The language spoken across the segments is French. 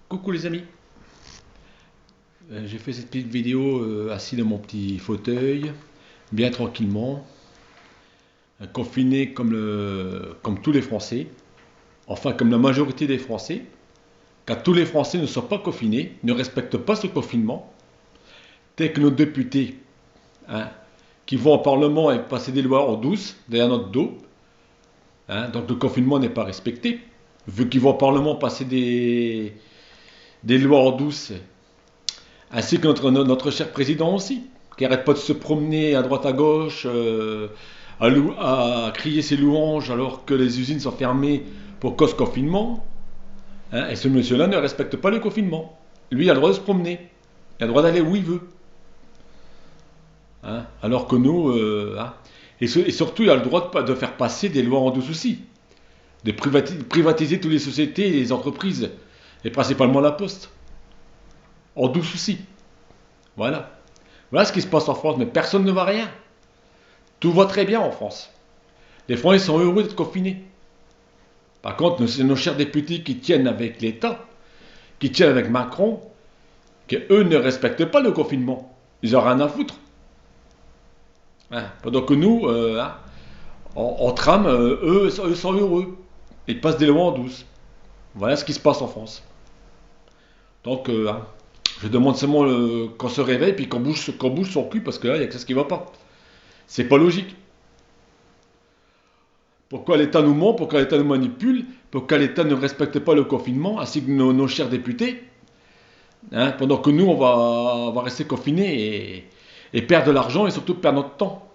Coucou les amis. J'ai fait cette petite vidéo assis dans mon petit fauteuil, bien tranquillement, confiné comme tous les Français, enfin comme la majorité des Français, car tous les Français ne sont pas confinés, ne respectent pas ce confinement, tels que nos députés, hein, qui vont au Parlement et passer des lois en douce, derrière notre dos, hein, donc le confinement n'est pas respecté, vu qu'ils vont au Parlement passer des lois en douce. Ainsi que notre cher président aussi, qui arrête pas de se promener à droite à gauche, à crier ses louanges alors que les usines sont fermées pour cause confinement. Hein, et ce monsieur-là ne respecte pas le confinement. Lui, il a le droit de se promener. Il a le droit d'aller où il veut. Hein, alors que nous, hein, et surtout, il a le droit de faire passer des lois en douce aussi. De privatiser toutes les sociétés et les entreprises, et principalement la poste. En douce aussi. Voilà. Voilà ce qui se passe en France, mais personne ne voit rien. Tout va très bien en France. Les Français sont heureux d'être confinés. Par contre, c'est nos chers députés qui tiennent avec l'État, qui tiennent avec Macron, qui eux ne respectent pas le confinement. Ils n'ont rien à foutre. Hein. Pendant que nous, hein, on trame, eux sont heureux. Ils passent des lois en douce. Voilà ce qui se passe en France. Donc, hein, je demande seulement qu'on se réveille puis qu'on bouge son cul parce que là, il y a quelque chose qui ne va pas. C'est pas logique. Pourquoi l'État nous ment, pourquoi l'État nous manipule, pourquoi l'État ne respecte pas le confinement, ainsi que nos chers députés, hein, pendant que nous, on va rester confinés et perdre de l'argent et surtout perdre notre temps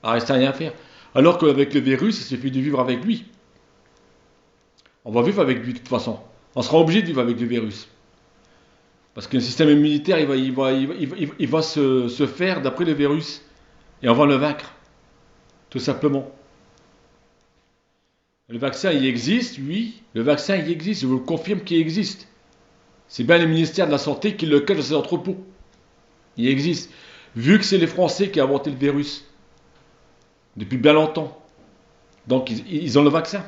à rester à rien faire. Alors qu'avec le virus, il suffit de vivre avec lui. On va vivre avec lui de toute façon. On sera obligé de vivre avec le virus. Parce que le système immunitaire, il va se faire d'après le virus. Et on va le vaincre. Tout simplement. Le vaccin, il existe, oui. Le vaccin, il existe. Je vous le confirme qu'il existe. C'est bien le ministère de la Santé qui le cache dans ses entrepôts. Il existe. Vu que c'est les Français qui ont inventé le virus. Depuis bien longtemps. Donc, ils ont le vaccin.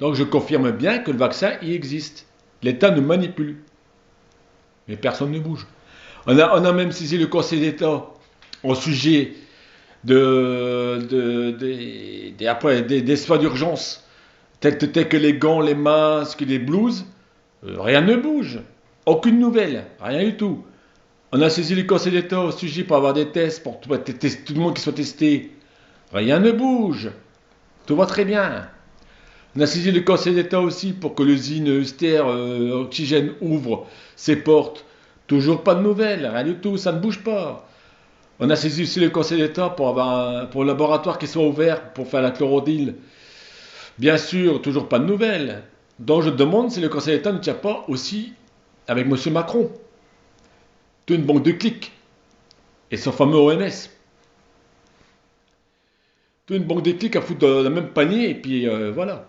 Donc, je confirme bien que le vaccin, il existe. L'État nous manipule. Mais personne ne bouge. On a même saisi le Conseil d'État au sujet des soins d'urgence, tels que les gants, les masques, les blouses. Rien ne bouge. Aucune nouvelle. Rien du tout. On a saisi le Conseil d'État au sujet pour avoir des tests, pour tout le monde qui soit testé. Rien ne bouge. Tout va très bien. On a saisi le Conseil d'État aussi pour que l'usine Euster Oxygène ouvre ses portes. Toujours pas de nouvelles, rien du tout, ça ne bouge pas. On a saisi aussi le Conseil d'État pour le laboratoire qui soit ouvert pour faire la chlorodyle. Bien sûr, toujours pas de nouvelles. Donc je demande si le Conseil d'État ne tient pas aussi avec M. Macron. Toute une banque de clics. Et son fameux OMS. Toute une banque de clics à foutre dans le même panier et puis voilà.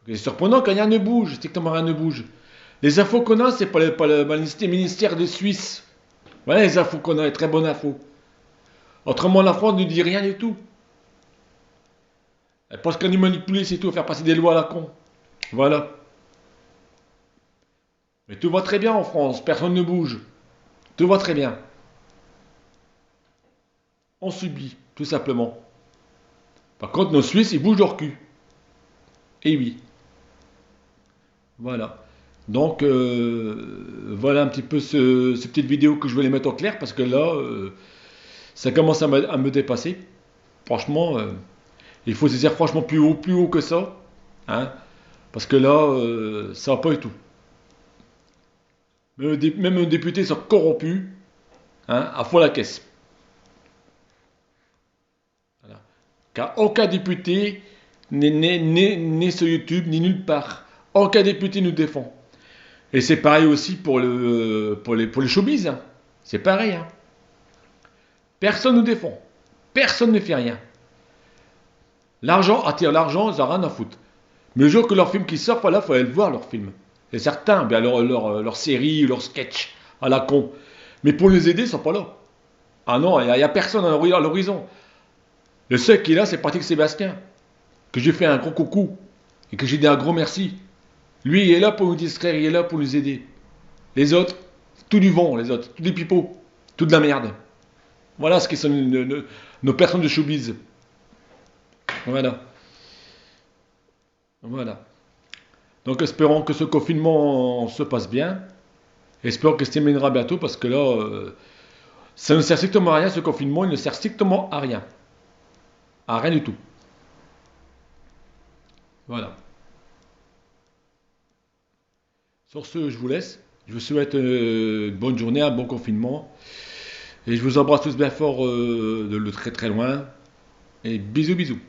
C'est surprenant que rien ne bouge, strictement rien ne bouge. Les infos qu'on a, c'est pas le ministère de Suisse. Voilà les infos qu'on a, les très bonnes infos. Autrement, la France ne dit rien du tout. Elle pense qu'à nous manipuler, c'est tout, à faire passer des lois à la con. Voilà. Mais tout va très bien en France, personne ne bouge. Tout va très bien. On subit, tout simplement. Par contre, nos Suisses, ils bougent leur cul. Et oui. Voilà. Donc, voilà un petit peu cette petite vidéo que je voulais mettre au clair parce que là, ça commence à me dépasser. Franchement, il faut se dire franchement plus haut que ça. Hein, parce que là, ça va pas du tout. Même les députés sont corrompus, hein, à fond la caisse. Voilà. Car aucun député n'est sur YouTube, ni nulle part. Aucun député nous défend. Et c'est pareil aussi pour les showbiz. Hein. C'est pareil. Hein. Personne ne nous défend. Personne ne fait rien. L'argent attire l'argent, ils n'ont rien à foutre. Mais le jour que leur film qui sort, voilà, il faut aller le voir, leur film. Et certains, bien, leur série, leur sketch à la con. Mais pour les aider, ils ne sont pas là. Ah non, il n'y a personne à l'horizon. Le seul qui est là, c'est Patrick Sébastien. Que j'ai fait un gros coucou. Et que j'ai dit un gros merci. Lui, il est là pour nous distraire, il est là pour nous aider. Les autres, tout du vent, les autres, tout des pipeaux, tout de la merde. Voilà ce qui sont nos personnes de showbiz. Voilà. Voilà. Donc espérons que ce confinement se passe bien. Espérons qu'il se terminera bientôt parce que là, ça ne sert strictement à rien ce confinement, il ne sert strictement à rien. À rien du tout. Voilà. Sur ce, je vous laisse. Je vous souhaite une bonne journée, un bon confinement. Et je vous embrasse tous bien fort de très très loin. Et bisous bisous.